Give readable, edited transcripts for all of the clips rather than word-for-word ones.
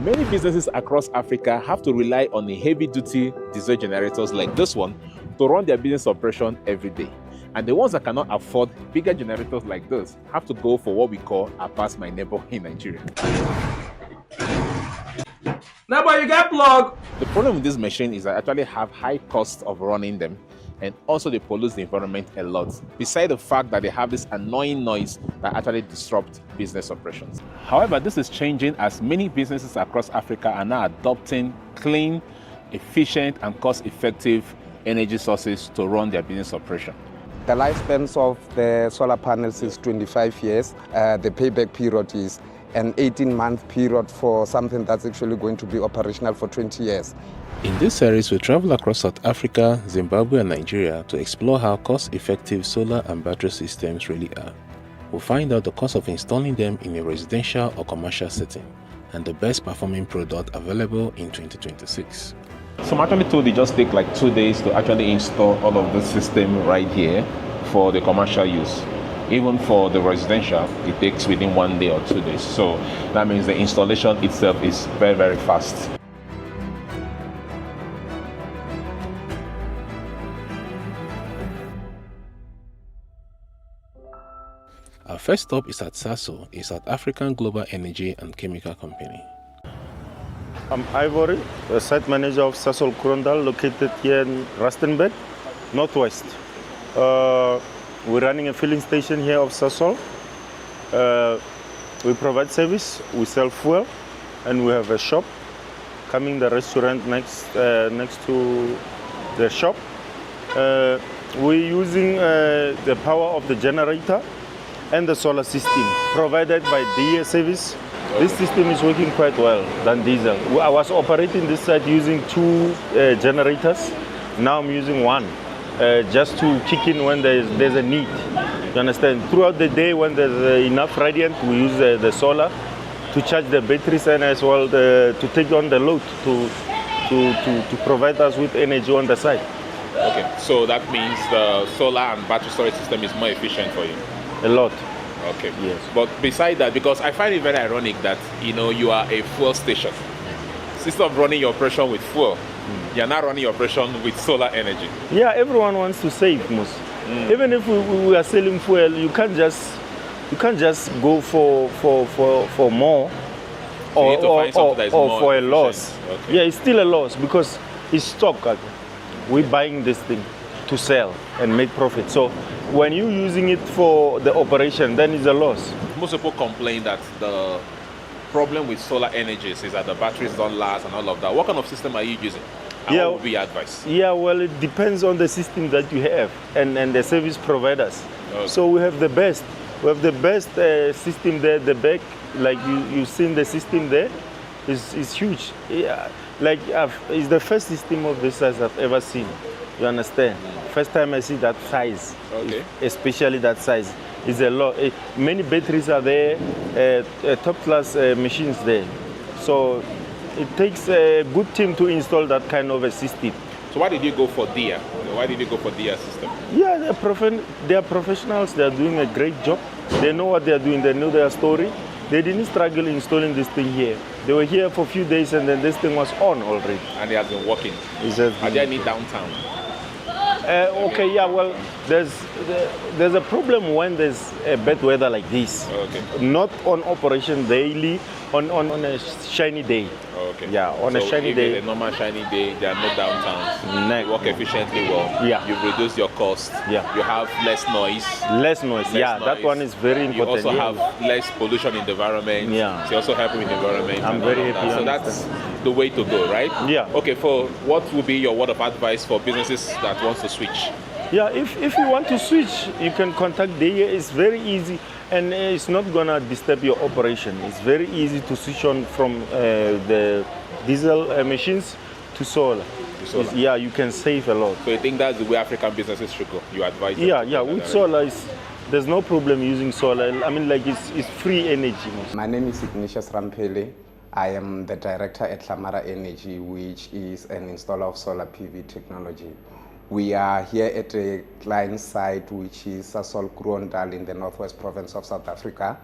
Many businesses across Africa have to rely on the heavy-duty diesel generators like this one to run their business operation every day. And the ones that cannot afford bigger generators like this have to go for what we call a pass my neighbor in Nigeria. Neighbor, you get plug! The problem with this machine is that I actually have high costs of running them, and also they pollute the environment a lot, beside the fact that they have this annoying noise that actually disrupts business operations. However, this is changing as many businesses across Africa are now adopting clean, efficient, and cost-effective energy sources to run their business operation. The lifespans of the solar panels is 25 years. The payback period is an 18-month period for something that's actually going to be operational for 20 years. In this series, we travel across South Africa, Zimbabwe, and Nigeria to explore how cost-effective solar and battery systems really are. We'll find out the cost of installing them in a residential or commercial setting and the best performing product available in 2026. So I'm actually told it just takes like 2 days to actually install all of this system right here for the commercial use. Even for the residential, it takes within 1 day or 2 days. So that means the installation itself is very, very fast. Our first stop is at Sasol, a South African global energy and chemical company. I'm Ivory, the site manager of Sasol Kurondal, located here in Rustenburg, Northwest. We're running a filling station here of Sasol. We provide service, we sell fuel, and we have a shop coming, the restaurant next to the shop. We're using the power of the generator and the solar system provided by Deye service. This system is working quite well than diesel. I was operating this site using 2 generators. Now I'm using 1. Just to kick in when there's a need. You understand? Throughout the day, when there's enough radiant, we use the solar to charge the batteries and as well to take on the load to provide us with energy on the site. Okay, so that means the solar and battery storage system is more efficient for you? A lot. Okay. Yes. But beside that, because I find it very ironic that you are a fuel station. Instead of running your operation with fuel, you're not running your operation with solar energy. Yeah, everyone wants to save, most. Even if we are selling fuel, you can't just go for more or for a loss. Okay. Yeah, it's still a loss because it's stock. We're buying this thing to sell and make profit. So when you're using it for the operation, then it's a loss. Most people complain that the problem with solar energies is that the batteries don't last and all of that. What kind of system are you using? And what would be your advice? Yeah, well, it depends on the system that you have and the service providers. Okay. So we have the best. We have the best system there. The back, like you've seen the system there, is huge. Yeah, like it's the first system of this size I've ever seen. You understand? First time I see that size, okay. Especially that size. It's a lot. Many batteries are there, top class machines there. So it takes a good team to install that kind of a system. So why did you go for Deye? Why did you go for Deye system? Yeah, they are professionals. They are doing a great job. They know what they are doing. They know their story. They didn't struggle installing this thing here. They were here for a few days and then this thing was on already. And they have been working. Exactly. Are there any downtime? Okay, yeah, well, there's a problem when there's a bad weather like this. Okay. Not on operation daily, on a shiny day. Okay. Yeah, on a shiny day. A normal shiny day, there are no downtowns. You work efficiently well. Yeah. You've reduced your cost. Yeah. You have less noise. Less noise. That one is very important. You also have less pollution in the environment. Yeah. So you also help with the environment. I'm very happy. So that's the way to go, right? Yeah. Okay, for what would be your word of advice for businesses that want to switch? Yeah, if you want to switch, you can contact Deye. It's very easy and it's not gonna disturb your operation. It's very easy to switch on from the diesel machines to solar. Yeah, you can save a lot. So you think that's the way African businesses should go? You advise them? Yeah, with solar, there's no problem using solar. I mean, like it's free energy. My name is Ignatius Rampele. I am the director at Lamara Energy, which is an installer of solar PV technology. We are here at a client site, which is Sasol Kurondal in the northwest province of South Africa.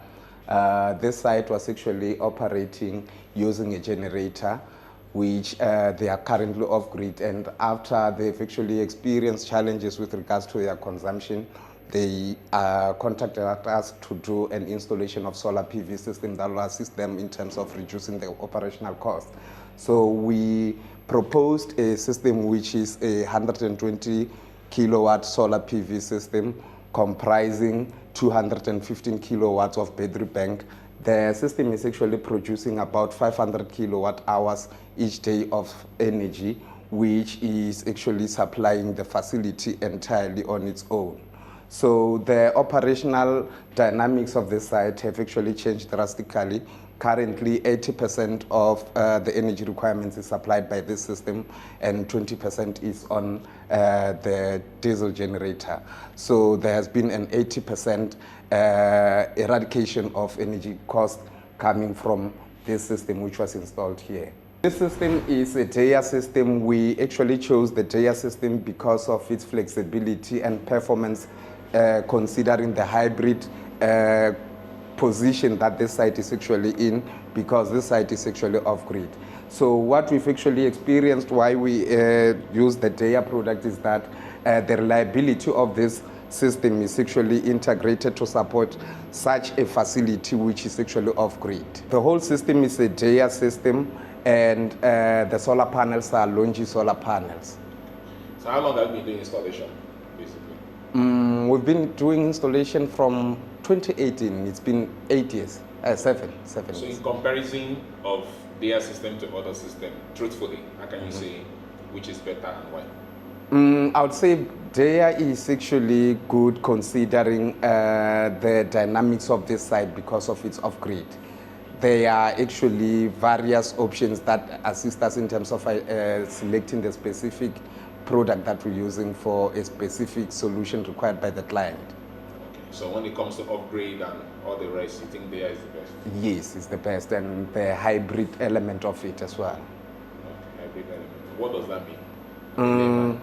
This site was actually operating using a generator, which they are currently off-grid, and after they've actually experienced challenges with regards to their consumption, they contacted us to do an installation of solar PV system that will assist them in terms of reducing the operational cost. So we proposed a system which is a 120 kilowatt solar PV system comprising 215 kilowatts of battery bank. The system is actually producing about 500 kilowatt hours each day of energy, which is actually supplying the facility entirely on its own. So the operational dynamics of the site have actually changed drastically. Currently, 80% of the energy requirements is supplied by this system, and 20% is on the diesel generator. So there has been an 80% eradication of energy cost coming from this system, which was installed here. This system is a Deye system. We actually chose the Deye system because of its flexibility and performance, considering the hybrid position that this site is actually in, because this site is actually off-grid. So what we've actually experienced why we use the Deye product is that the reliability of this system is actually integrated to support such a facility which is actually off-grid. The whole system is a Deye system, and the solar panels are Longi solar panels. So how long have you been doing installation, basically? We've been doing installation from 2018. It's been 8 years, seven So years. in comparison of their system to other system, truthfully, how can you say which is better and why? I would say Deye is actually good considering the dynamics of this site because of its off-grid. There are actually various options that assist us in terms of selecting the specific product that we're using for a specific solution required by the client. Okay. So when it comes to upgrade and all the rest, you think Deye is the best? Yes, it's the best, and the hybrid element of it as well. Okay, hybrid element. What does that mean?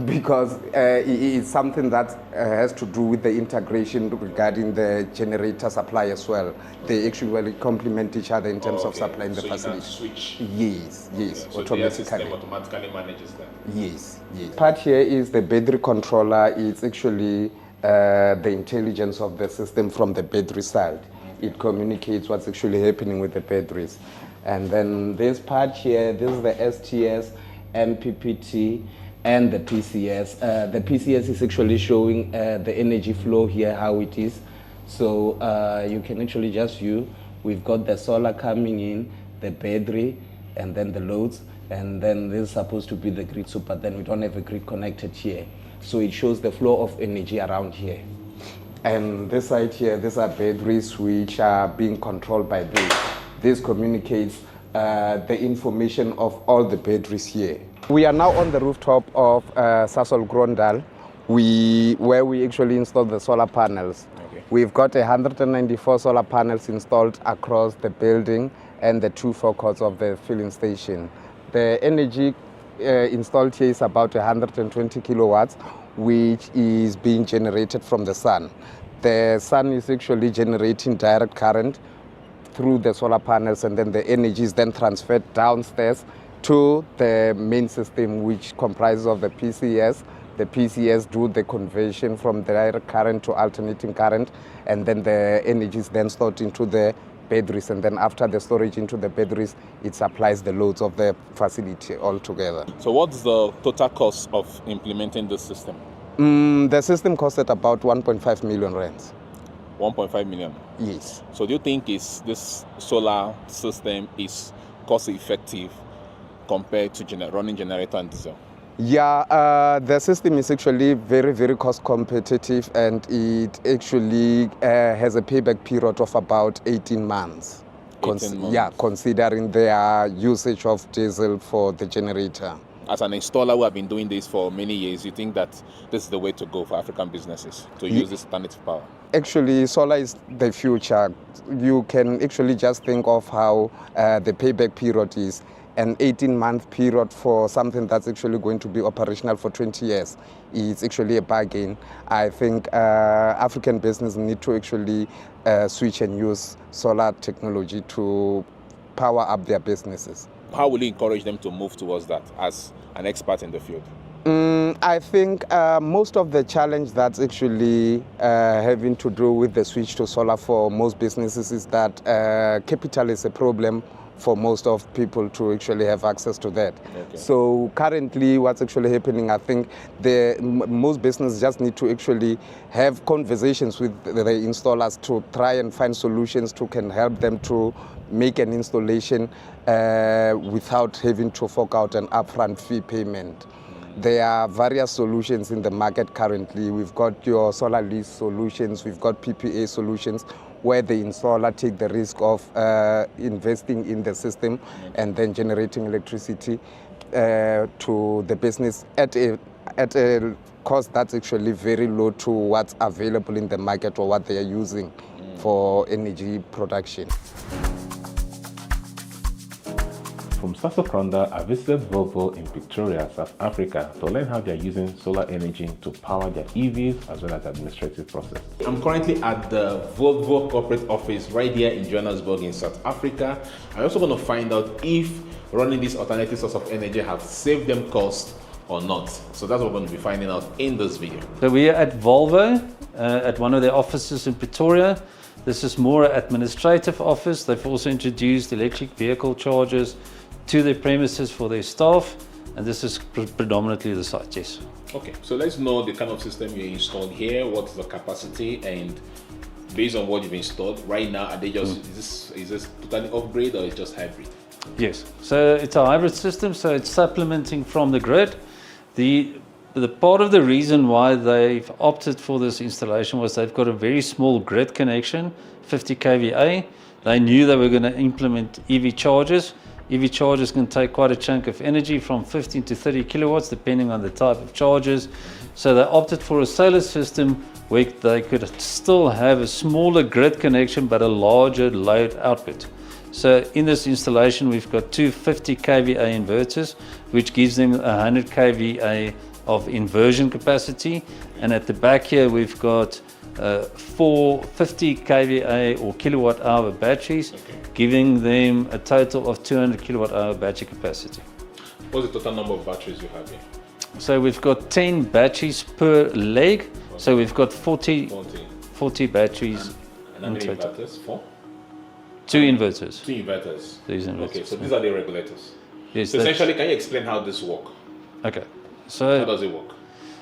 Because it's something that has to do with the integration regarding the generator supply as well. They actually complement each other in terms of supplying the facility. So you can switch? Yes, yes, So the system automatically manages that? Yes, yes. Part here is the battery controller. It's actually the intelligence of the system from the battery side. It communicates what's actually happening with the batteries. And then this part here, this is the STS, MPPT, and the PCS. The PCS is actually showing the energy flow here, how it is. So you can actually just view, we've got the solar coming in, the battery, and then the loads, and then this is supposed to be the grid super, then we don't have a grid connected here. So it shows the flow of energy around here. And this side here, these are batteries which are being controlled by this. This communicates the information of all the batteries here. We are now on the rooftop of Sasol Grondal, where we actually installed the solar panels. Okay. We've got 194 solar panels installed across the building and the 2 forecourts of the filling station. The energy installed here is about 120 kilowatts, which is being generated from the sun. The sun is actually generating direct current through the solar panels, and then the energy is then transferred downstairs to the main system, which comprises of the PCS. The PCS do the conversion from direct current to alternating current, and then the energy is then stored into the batteries, and then after the storage into the batteries, it supplies the loads of the facility altogether. So what's the total cost of implementing this system? The system costed about 1.5 million rands. 1.5 million? Yes. So do you think this solar system is cost effective compared to running generator and diesel? Yeah, the system is actually very, very cost competitive, and it actually has a payback period of about 18 months. 18 months. Yeah, considering their usage of diesel for the generator. As an installer who have been doing this for many years, you think that this is the way to go for African businesses, to use this alternative power? Actually, solar is the future. You can actually just think of how the payback period is. an 18-month period for something that's actually going to be operational for 20 years. It's actually a bargain. I think African business need to actually switch and use solar technology to power up their businesses. How will you encourage them to move towards that as an expert in the field? I think most of the challenge that's actually having to do with the switch to solar for most businesses is that capital is a problem for most of people to actually have access to that. Okay. So currently what's actually happening, I think most businesses just need to actually have conversations with the installers to try and find solutions to can help them to make an installation without having to fork out an upfront fee payment. There are various solutions in the market currently. We've got your solar lease solutions, we've got PPA solutions, where the installer take the risk of investing in the system and then generating electricity to the business at a cost that's actually very low to what's available in the market or what they are using for energy production. From Sasol, I visited Volvo in Pretoria, South Africa to learn how they are using solar energy to power their EVs as well as administrative process. I'm currently at the Volvo corporate office right here in Johannesburg in South Africa. I also want to find out if running this alternative source of energy have saved them cost or not. So that's what we're going to be finding out in this video. So we are at Volvo, at one of their offices in Pretoria. This is more an administrative office. They've also introduced electric vehicle chargers to their premises for their staff, and this is predominantly the site, yes. Okay, so let's know the kind of system you installed here, what's the capacity, and based on what you've installed right now, are they just is this totally upgrade or is just hybrid? Yes, so it's a hybrid system, so it's supplementing from the grid. The part of the reason why they've opted for this installation was they've got a very small grid connection, 50 kVA. They knew they were going to implement EV chargers. EV chargers can take quite a chunk of energy, from 15 to 30 kilowatts, depending on the type of chargers. So they opted for a solar system where they could still have a smaller grid connection but a larger load output. So in this installation, we've got two 50 kVA inverters, which gives them 100 kVA of inversion capacity. And at the back here, we've got 4 50 kVA or kilowatt hour batteries, giving them a total of 200 kilowatt hour battery capacity. What's the total number of batteries you have here? So we've got 10 batteries per leg. So we've got 40 batteries. And how many inverters? 4? 2 inverters. 2 inverters. These inverters. Okay, so these are the regulators. Yes. So essentially, can you explain how this works? Okay. So how does it work?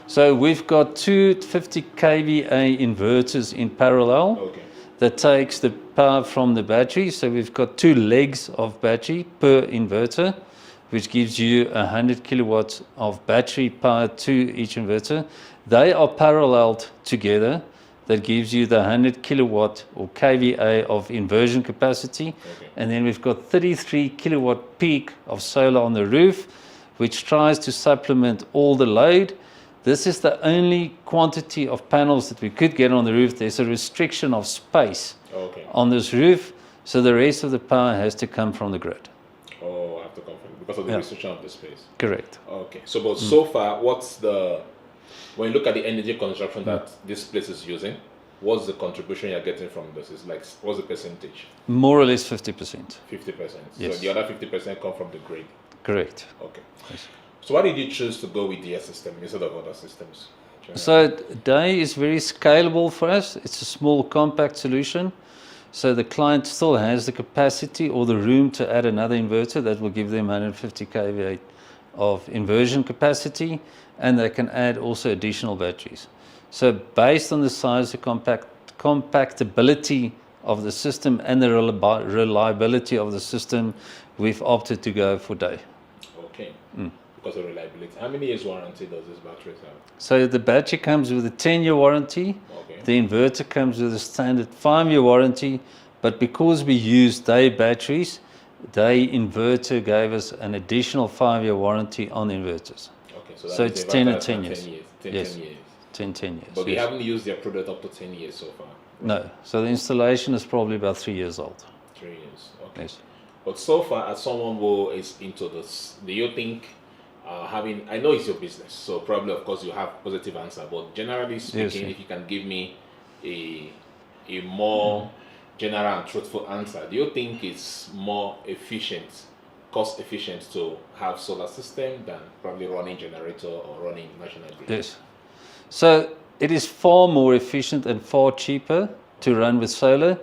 So we've got two 50 kVA inverters in parallel. Okay. That takes the power from the battery. So we've got 2 legs of battery per inverter, which gives you 100 kilowatts of battery power to each inverter. They are paralleled together. That gives you the 100 kilowatt or kVA of inversion capacity. Okay. And then we've got 33 kilowatt peak of solar on the roof, which tries to supplement all the load. This is the only quantity of panels that we could get on the roof. There's a restriction of space on this roof, so the rest of the power has to come from the grid. Oh, I have to confirm because of the restriction of the space. Correct. Okay, so but so far, when you look at the energy consumption that this place is using, what's the contribution you're getting from this? Is like, what's the percentage? More or less 50%. 50%. Yes. So the other 50% come from the grid. Correct. Okay. Yes. So why did you choose to go with Deye system instead of other systems? So Deye is very scalable for us. It's a small, compact solution. So the client still has the capacity or the room to add another inverter that will give them 150 kVA of inversion capacity, and they can add also additional batteries. So based on the size, the compactability of the system and the reliability of the system, we've opted to go for Deye. Okay. Because of reliability. How many years warranty does this battery have? So the battery comes with a 10-year warranty. Okay. The inverter comes with a standard 5-year warranty, but because we use Deye batteries, Deye inverter gave us an additional 5-year warranty on the inverters. Okay, so it's 10 and 10 years. 10 Yes. 10 years. 10 years. But we haven't used their product up to 10 years so far. No. So the installation is probably about 3 years old. 3 years. Okay. Yes. But so far, as someone who is into this, do you think I know it's your business, so probably, of course, you have positive answer, but generally speaking, Yes, if you can give me a more general and truthful answer, do you think it's more efficient, cost efficient to have solar system than probably running generator or running national grid? Yes. So it is far more efficient and far cheaper to run with solar.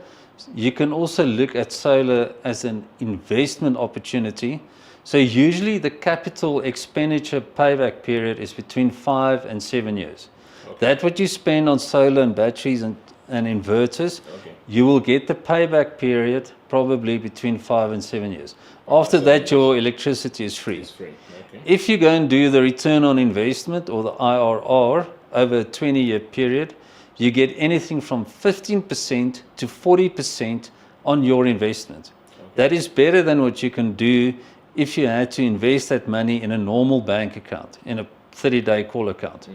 You can also look at solar as an investment opportunity. So usually the capital expenditure payback period is between 5 and 7 years. Okay. That's what you spend on solar and batteries and inverters. Okay. You will get the payback period probably between 5 and 7 years. After that, your electricity is free. It's free. Okay. If you go and do the return on investment or the IRR over a 20-year period, you get anything from 15% to 40% on your investment. Okay. That is better than what you can do if you had to invest that money in a normal bank account, in a 30-day call account.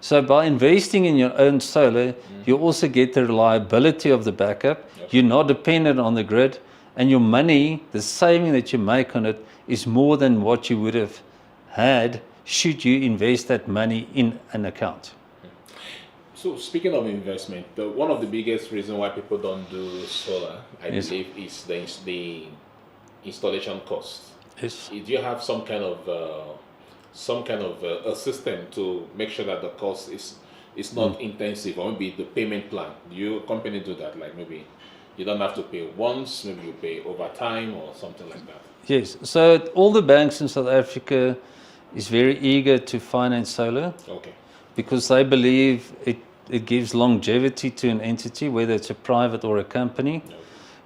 So by investing in your own solar, you also get the reliability of the backup. Yep. You're not dependent on the grid, and your money, the saving that you make on it, is more than what you would have had should you invest that money in an account. So speaking of investment, one of the biggest reasons why people don't do solar, I Yes. believe, is the installation cost. Yes. Do you have some kind of a system to make sure that the cost is not intensive, or maybe the payment plan? Do your company do that? Like maybe you don't have to pay once, maybe you pay over time or something like that? Yes. So all the banks in South Africa is very eager to finance solar Okay. because they believe it gives longevity to an entity, whether it's a private or a company. Okay.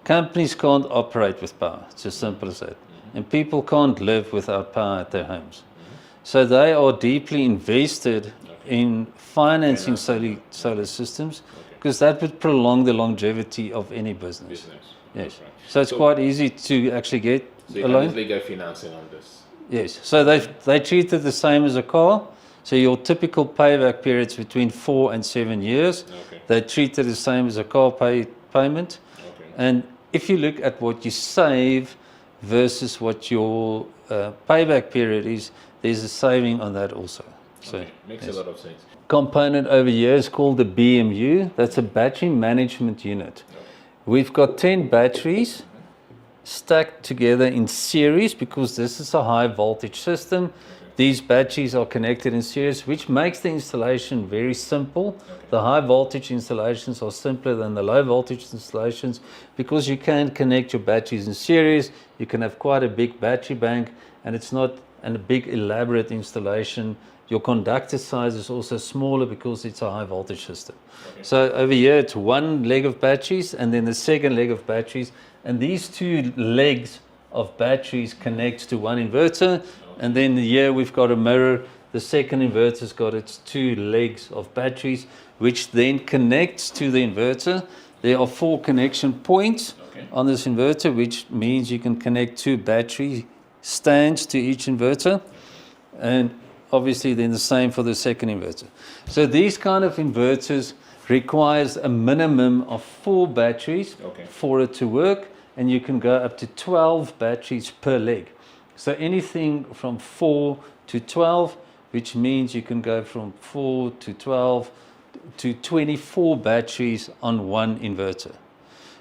Companies can't operate with power. It's as simple as that. And people can't live without power at their homes. So they are deeply invested in financing solar systems because that would prolong the longevity of any business. Yes. Right. So it's quite easy to actually get So you a can loan. easily get financing on this. Yes. So they treat it the same as a car. So your typical payback period is between 4 and 7 years. Okay. They treat it the same as a car payment. Okay. And if you look at what you save versus what your payback period is, there's a saving on that also. So Okay. Makes a lot of sense. component over here is called the BMU. That's a battery management unit. We've got 10 batteries stacked together in series because this is a high voltage system. These batteries are connected in series, which makes the installation very simple. The high voltage installations are simpler than the low voltage installations because you can connect your batteries in series. You can have quite a big battery bank, and it's not a big elaborate installation. Your conductor size is also smaller because it's a high voltage system. So over here it's one leg of batteries and then the second leg of batteries, and these two legs of batteries connects to one inverter. And then here we've got a mirror. The second inverter's got its two legs of batteries, which then connects to the inverter. There are 4 connection points on this inverter, which means you can connect 2 battery stands to each inverter. And obviously then the same for the second inverter. So these kind of inverters requires a minimum of 4 batteries for it to work, and you can go up to 12 batteries per leg. So anything from 4 to 12, which means you can go from 4 to 12 to 24 batteries on one inverter.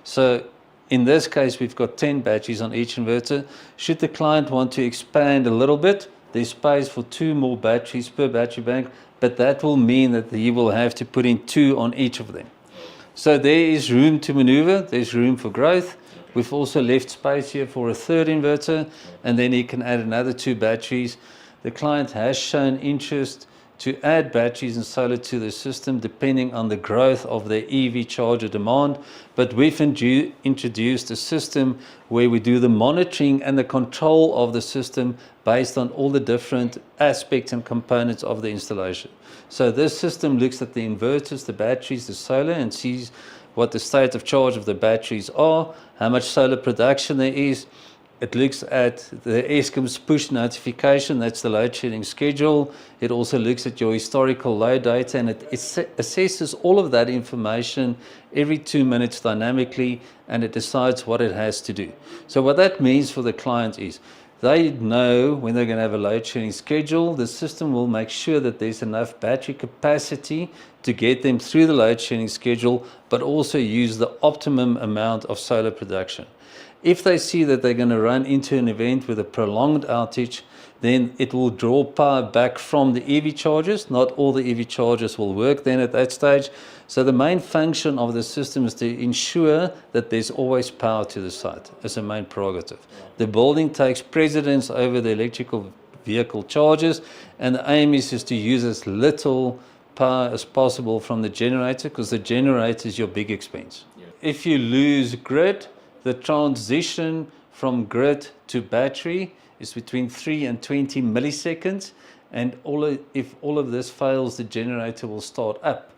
So in this case, we've got 10 batteries on each inverter. Should the client want to expand a little bit, there's space for 2 more batteries per battery bank, but that will mean that he will have to put in 2 on each of them. So there is room to maneuver, there's room for growth. We've also left space here for a 3rd inverter, and then he can add another 2 batteries. The client has shown interest to add batteries and solar to the system depending on the growth of their EV charger demand, but we've introduced a system where we do the monitoring and the control of the system based on all the different aspects and components of the installation. So this system looks at the inverters, the batteries, the solar, and sees what the state of charge of the batteries are, how much solar production there is, It looks at the Eskom's push notification, that's the load shedding schedule. It also looks at your historical load data, and it assesses all of that information every 2 minutes dynamically, and it decides what it has to do. So what that means for the client is they know when they're going to have a load shedding schedule. The system will make sure that there's enough battery capacity to get them through the load shedding schedule, but also use the optimum amount of solar production. If they see that they're going to run into an event with a prolonged outage, then it will draw power back from the EV chargers. Not all the EV chargers will work then at that stage. So the main function of the system is to ensure that there's always power to the site as a main prerogative. The building takes precedence over the electrical vehicle chargers, and the aim is to use as little power as possible from the generator, because the generator is your big expense. If you lose grid, the transition from grid to battery is between 3 and 20 milliseconds, and if all of this fails, the generator will start up.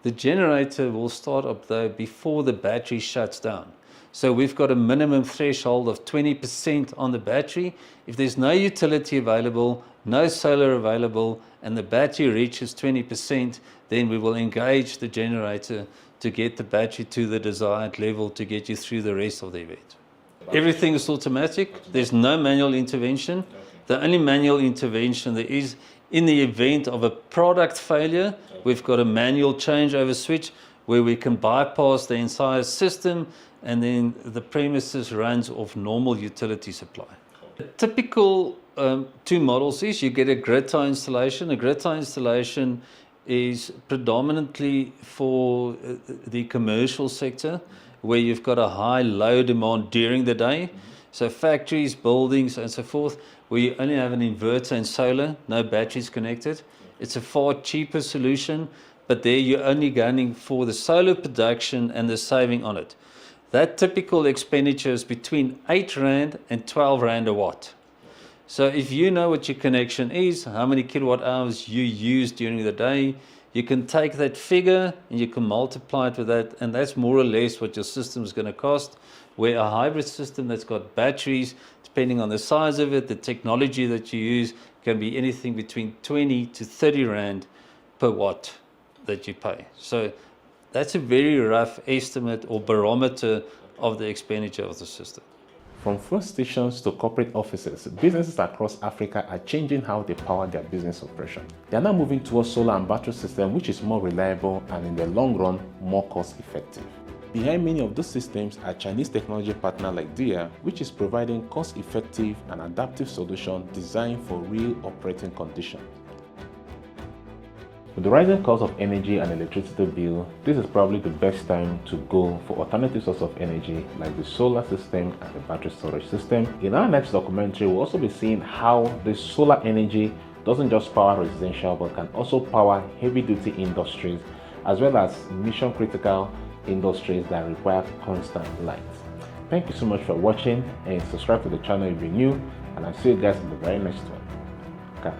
The generator will start up though before the battery shuts down. So we've got a minimum threshold of 20% on the battery. If there's no utility available, no solar available, and the battery reaches 20%, then we will engage the generator to get the battery to the desired level to get you through the rest of the event. Everything is automatic. There's no manual intervention. The only manual intervention there is in the event of a product failure. We've got a manual changeover switch where we can bypass the entire system, and then the premises runs off normal utility supply. A typical two models is you get a grid tie installation. A grid tie installation is predominantly for the commercial sector, where you've got a high load demand during the day. So factories, buildings, and so forth, where you only have an inverter and solar, no batteries connected. It's a far cheaper solution, but there you're only gunning for the solar production and the saving on it. That typical expenditure is between 8 Rand and 12 Rand a watt. So if you know what your connection is, how many kilowatt hours you use during the day, you can take that figure and you can multiply it with that, and that's more or less what your system is going to cost. Where a hybrid system that's got batteries, depending on the size of it, the technology that you use, can be anything between 20 to 30 Rand per watt that you pay. So that's a very rough estimate or barometer of the expenditure of the system. From fuel stations to corporate offices, businesses across Africa are changing how they power their business operation. They are now moving towards solar and battery system, which is more reliable and in the long run, more cost effective. Behind many of those systems are Chinese technology partners like Deye, which is providing cost-effective and adaptive solutions designed for real operating conditions. With the rising cost of energy and electricity bill, this is probably the best time to go for alternative sources of energy like the solar system and the battery storage system. In our next documentary, we'll also be seeing how the solar energy doesn't just power residential but can also power heavy-duty industries as well as mission-critical industries that require constant light. Thank you so much for watching, and subscribe to the channel if you're new, and I'll see you guys in the very next one. Okay.